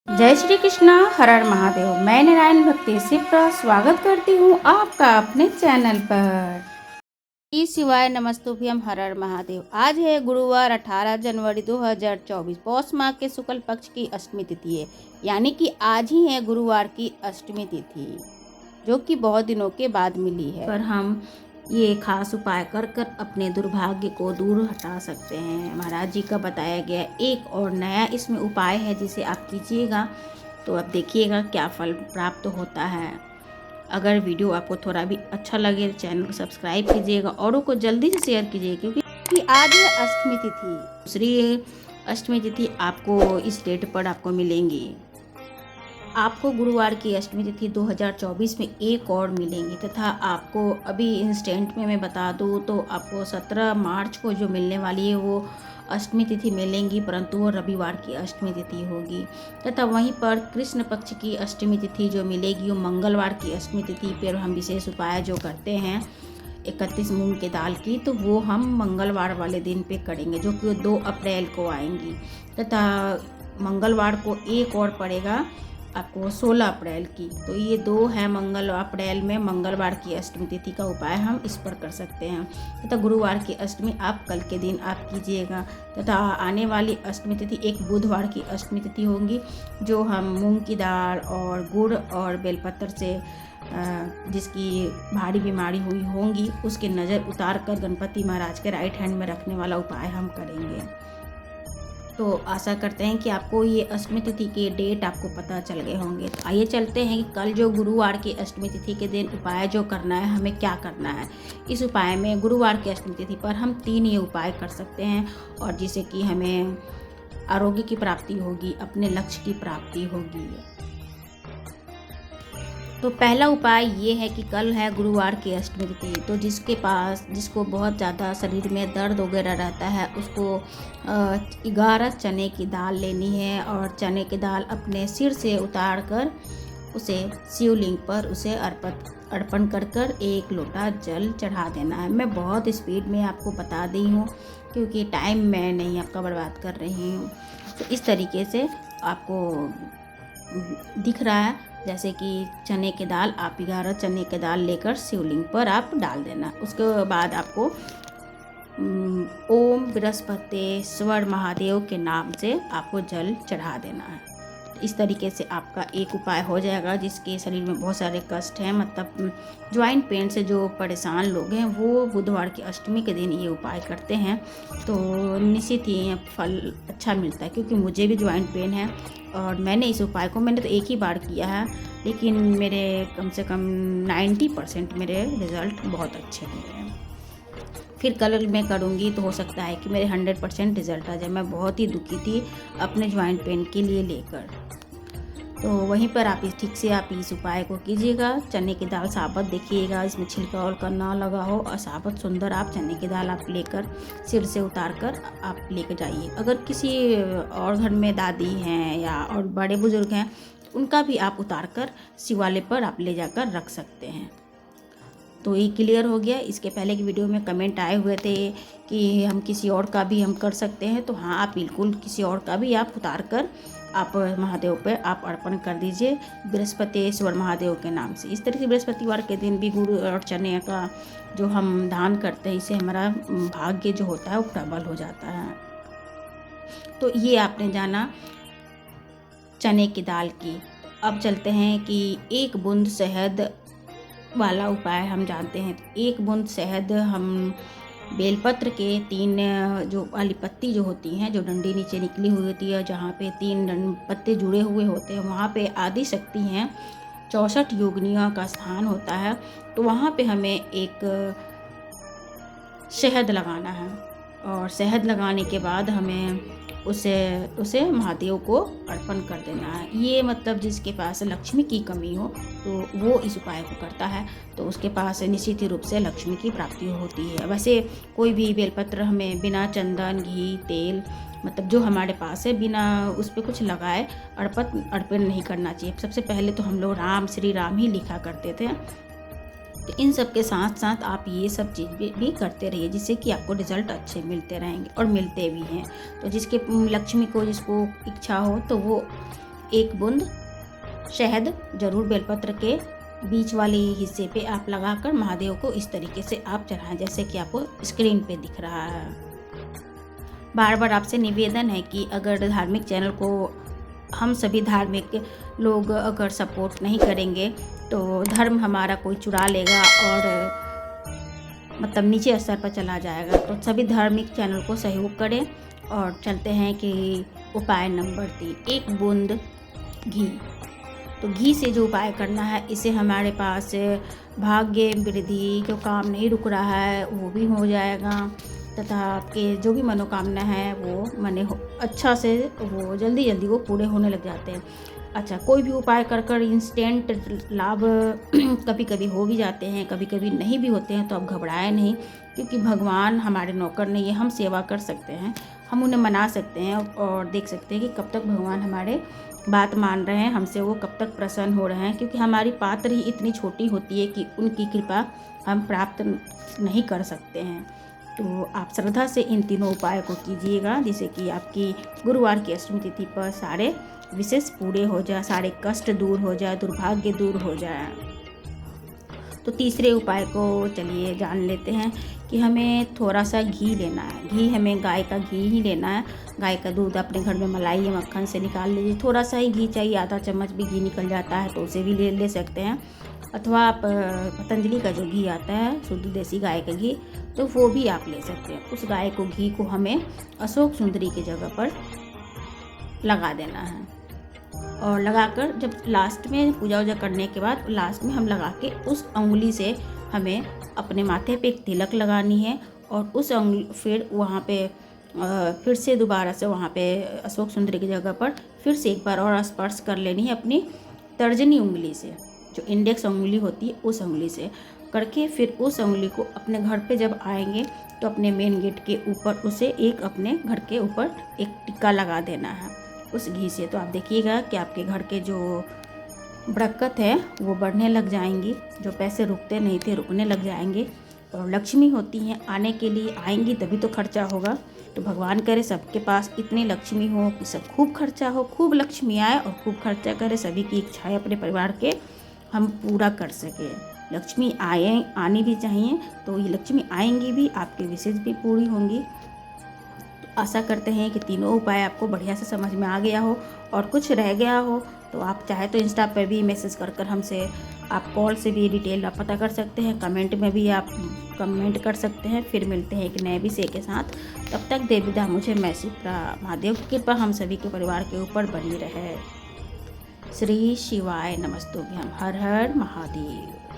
जय श्री कृष्णा, हर हर महादेव। मैं नारायण भक्ति सिप्रा स्वागत करती हूँ आपका अपने चैनल पर। शिवाय नमस्तुभ्यम, हर हर महादेव। आज है गुरुवार 18 जनवरी 2024। पौष माह के शुक्ल पक्ष की अष्टमी तिथि है, यानी कि आज ही है गुरुवार की अष्टमी तिथि, जो कि बहुत दिनों के बाद मिली है। पर हम ये खास उपाय कर कर अपने दुर्भाग्य को दूर हटा सकते हैं। महाराज जी का बताया गया एक और नया इसमें उपाय है, जिसे आप कीजिएगा तो आप देखिएगा क्या फल प्राप्त होता है। अगर वीडियो आपको थोड़ा भी अच्छा लगे तो चैनल को सब्सक्राइब कीजिएगा, औरों को जल्दी से शेयर कीजिए, क्योंकि आज है अष्टमी तिथि। दूसरी अष्टमी तिथि आपको इस डेट पर आपको मिलेंगी। आपको गुरुवार की अष्टमी तिथि 2024 में एक और मिलेंगी, तथा आपको अभी इंस्टेंट में मैं बता दूँ तो आपको 17 मार्च को जो मिलने वाली है वो अष्टमी तिथि मिलेंगी, परंतु वो रविवार की अष्टमी तिथि होगी। तथा वहीं पर कृष्ण पक्ष की अष्टमी तिथि जो मिलेगी वो मंगलवार की अष्टमी तिथि पर हम विशेष उपाय जो करते हैं 31 मूंग के दाल की, तो वो हम मंगलवार वाले दिन पे करेंगे, जो कि 2 अप्रैल को आएंगी। तथा मंगलवार को एक और पड़ेगा आपको 16 अप्रैल की। तो ये 2 है अप्रैल में मंगलवार की अष्टमी तिथि का उपाय हम इस पर कर सकते हैं। तथा गुरुवार की अष्टमी आप कल के दिन आप कीजिएगा। तथा आने वाली अष्टमी तिथि एक बुधवार की अष्टमी तिथि होंगी, जो हम मूंग की दाल और गुड़ और बेलपत्र से जिसकी भारी बीमारी हुई होंगी उसके नज़र उतार कर गणपति महाराज के राइट हैंड में रखने वाला उपाय हम करेंगे। तो आशा करते हैं कि आपको ये अष्टमी तिथि के डेट आपको पता चल गए होंगे। तो आइए चलते हैं कि कल जो गुरुवार की अष्टमी तिथि के दिन उपाय जो करना है, हमें क्या करना है। इस उपाय में गुरुवार की अष्टमी तिथि पर हम 3 ये उपाय कर सकते हैं, और जिससे कि हमें आरोग्य की प्राप्ति होगी, अपने लक्ष्य की प्राप्ति होगी। तो पहला उपाय ये है कि कल है गुरुवार की अष्टमी तिथि, तो जिसको बहुत ज़्यादा शरीर में दर्द वगैरह रहता है उसको 11 चने की दाल लेनी है, और चने की दाल अपने सिर से उतार कर उसे शिवलिंग पर उसे अर्पण कर 1 लोटा जल चढ़ा देना है। मैं बहुत स्पीड में आपको बता दी हूँ, क्योंकि टाइम मैं नहीं आपका बर्बाद कर रही हूँ। तो इस तरीके से आपको दिख रहा है, जैसे कि चने की दाल आप 11 चने की दाल लेकर शिवलिंग पर आप डाल देना। उसके बाद आपको ओम बृहस्पतेश्वर महादेव के नाम से आपको जल चढ़ा देना है। इस तरीके से आपका एक उपाय हो जाएगा। जिसके शरीर में बहुत सारे कष्ट हैं, मतलब ज्वाइंट पेन से जो परेशान लोग हैं, वो बुधवार की अष्टमी के दिन ये उपाय करते हैं तो निश्चित ही फल अच्छा मिलता है। क्योंकि मुझे भी ज्वाइंट पेन है, और मैंने इस उपाय को तो एक ही बार किया है, लेकिन मेरे कम से कम 90% मेरे रिज़ल्ट बहुत अच्छे मिले हैं। फिर कल मैं करूँगी तो हो सकता है कि मेरे 100% रिज़ल्ट आ जाए। मैं बहुत ही दुखी थी अपने ज्वाइंट पेन के लिए लेकर। तो वहीं पर आप ठीक से आप इस उपाय को कीजिएगा। चने की दाल साबुत देखिएगा, इसमें छिलका और ना लगा हो, और साबुत सुंदर आप चने की दाल आप लेकर सिर से उतार कर आप लेकर जाइए। अगर किसी और घर में दादी हैं या और बड़े बुजुर्ग हैं, उनका भी आप उतार कर शिवालय पर आप ले जाकर रख सकते हैं। तो ये क्लियर हो गया। इसके पहले की वीडियो में कमेंट आए हुए थे कि हम किसी और का भी हम कर सकते हैं, तो हाँ, आप बिल्कुल किसी और का भी आप उतार कर आप महादेव पे आप अर्पण कर दीजिए, बृहस्पतिश्वर महादेव के नाम से। इस तरह से बृहस्पतिवार के दिन भी गुड़ और चने का जो हम दान करते हैं, इससे हमारा भाग्य जो होता है वो प्रबल हो जाता है। तो ये आपने जाना चने की दाल की। अब चलते हैं कि 1 बूंद शहद वाला उपाय हम जानते हैं। 1 बूंद शहद हम बेलपत्र के 3 जो वाली पत्ती जो होती हैं, जो डंडी नीचे निकली हुई होती है, जहाँ पे 3 पत्ते जुड़े हुए होते हैं, वहाँ पे आदि शक्ति हैं, 64 योगिनियों का स्थान होता है। तो वहाँ पे हमें एक शहद लगाना है, और शहद लगाने के बाद हमें उसे महादेव को अर्पण कर देना है। ये मतलब जिसके पास लक्ष्मी की कमी हो तो वो इस उपाय को करता है, तो उसके पास निश्चित रूप से लक्ष्मी की प्राप्ति होती है। वैसे कोई भी बेलपत्र हमें बिना चंदन, घी, तेल, मतलब जो हमारे पास है, बिना उस पर कुछ लगाए अर्पण नहीं करना चाहिए। सबसे पहले तो हम लोग राम, श्री राम ही लिखा करते थे। तो इन सब के साथ साथ आप ये सब चीज़ भी करते रहिए, जिससे कि आपको रिज़ल्ट अच्छे मिलते रहेंगे, और मिलते भी हैं। तो जिसके लक्ष्मी को जिसको इच्छा हो तो वो 1 बूंद शहद जरूर बेलपत्र के बीच वाले हिस्से पे आप लगाकर महादेव को इस तरीके से आप चढ़ाएं, जैसे कि आपको स्क्रीन पे दिख रहा है। बार बार आपसे निवेदन है कि अगर धार्मिक चैनल को हम सभी धार्मिक लोग अगर सपोर्ट नहीं करेंगे तो धर्म हमारा कोई चुरा लेगा और मतलब नीचे स्तर पर चला जाएगा। तो सभी धार्मिक चैनल को सहयोग करें। और चलते हैं कि उपाय नंबर 3, 1 बूंद घी। तो घी से जो उपाय करना है, इसे हमारे पास भाग्य वृद्धि, जो काम नहीं रुक रहा है वो भी हो जाएगा तथा आपके जो भी मनोकामना है वो अच्छा से वो जल्दी जल्दी वो पूरे होने लग जाते हैं। अच्छा, कोई भी उपाय कर इंस्टेंट लाभ कभी कभी हो भी जाते हैं, कभी कभी नहीं भी होते हैं। तो आप घबराएं नहीं, क्योंकि भगवान हमारे नौकर नहीं है, हम सेवा कर सकते हैं, हम उन्हें मना सकते हैं और देख सकते हैं कि कब तक भगवान हमारे बात मान रहे हैं, हमसे वो कब तक प्रसन्न हो रहे हैं। क्योंकि हमारी पात्र ही इतनी छोटी होती है कि उनकी कृपा हम प्राप्त नहीं कर सकते हैं। तो आप श्रद्धा से इन तीनों उपाय को कीजिएगा, जिससे कि आपकी गुरुवार की अष्टमी तिथि पर सारे विशेष पूरे हो जाए, सारे कष्ट दूर हो जाए, दुर्भाग्य दूर हो जाए। तो तीसरे उपाय को चलिए जान लेते हैं कि हमें थोड़ा सा घी लेना है। घी हमें गाय का घी ही लेना है। गाय का दूध अपने घर में मलाई या मक्खन से निकाल लीजिए। थोड़ा सा ही घी चाहिए, आधा चम्मच भी घी निकल जाता है तो उसे भी ले सकते हैं। अथवा आप पतंजलि का जो घी आता है, शुद्ध देसी गाय का घी, तो वो भी आप ले सकते हैं। उस गाय को घी को हमें अशोक सुंदरी की जगह पर लगा देना है। और लगाकर जब लास्ट में पूजा वूजा करने के बाद लास्ट में हम लगा के उस उंगली से हमें अपने माथे पे एक तिलक लगानी है। और उस उंगली फिर वहाँ पे फिर से दोबारा से वहाँ पे अशोक सुंदरी की जगह पर फिर से एक बार और स्पर्श कर लेनी है अपनी तर्जनी उंगली से, जो इंडेक्स उंगली होती है उस उंगली से करके। फिर उस उंगली को अपने घर पे जब आएंगे तो अपने मेन गेट के ऊपर उसे एक अपने घर के ऊपर एक टिक्का लगा देना है उस घी से। तो आप देखिएगा कि आपके घर के जो बरकत है वो बढ़ने लग जाएंगी, जो पैसे रुकते नहीं थे रुकने लग जाएंगे। और लक्ष्मी होती हैं, आने के लिए आएंगी तभी तो खर्चा होगा। तो भगवान करे सबके पास इतनी लक्ष्मी हो कि सब खूब खर्चा हो, खूब लक्ष्मी आए और खूब खर्चा करे, सभी की इच्छाएं अपने परिवार के हम पूरा कर सकें। लक्ष्मी आनी भी चाहिए, तो ये लक्ष्मी आएंगी भी, आपके विशेष भी पूरी होंगी। तो आशा करते हैं कि तीनों उपाय आपको बढ़िया से समझ में आ गया हो। और कुछ रह गया हो तो आप चाहे तो इंस्टा पर भी मैसेज कर हमसे, आप कॉल से भी डिटेल आप पता कर सकते हैं, कमेंट में भी आप कमेंट कर सकते हैं। फिर मिलते हैं एक नए विषय के साथ। तब तक दे विदा मुझे। मैं शिप्रा। महादेव की कृपा हम सभी के परिवार के ऊपर बनी रहे। श्री शिवाय नमस्तुभ्यम। हर हर महादेव।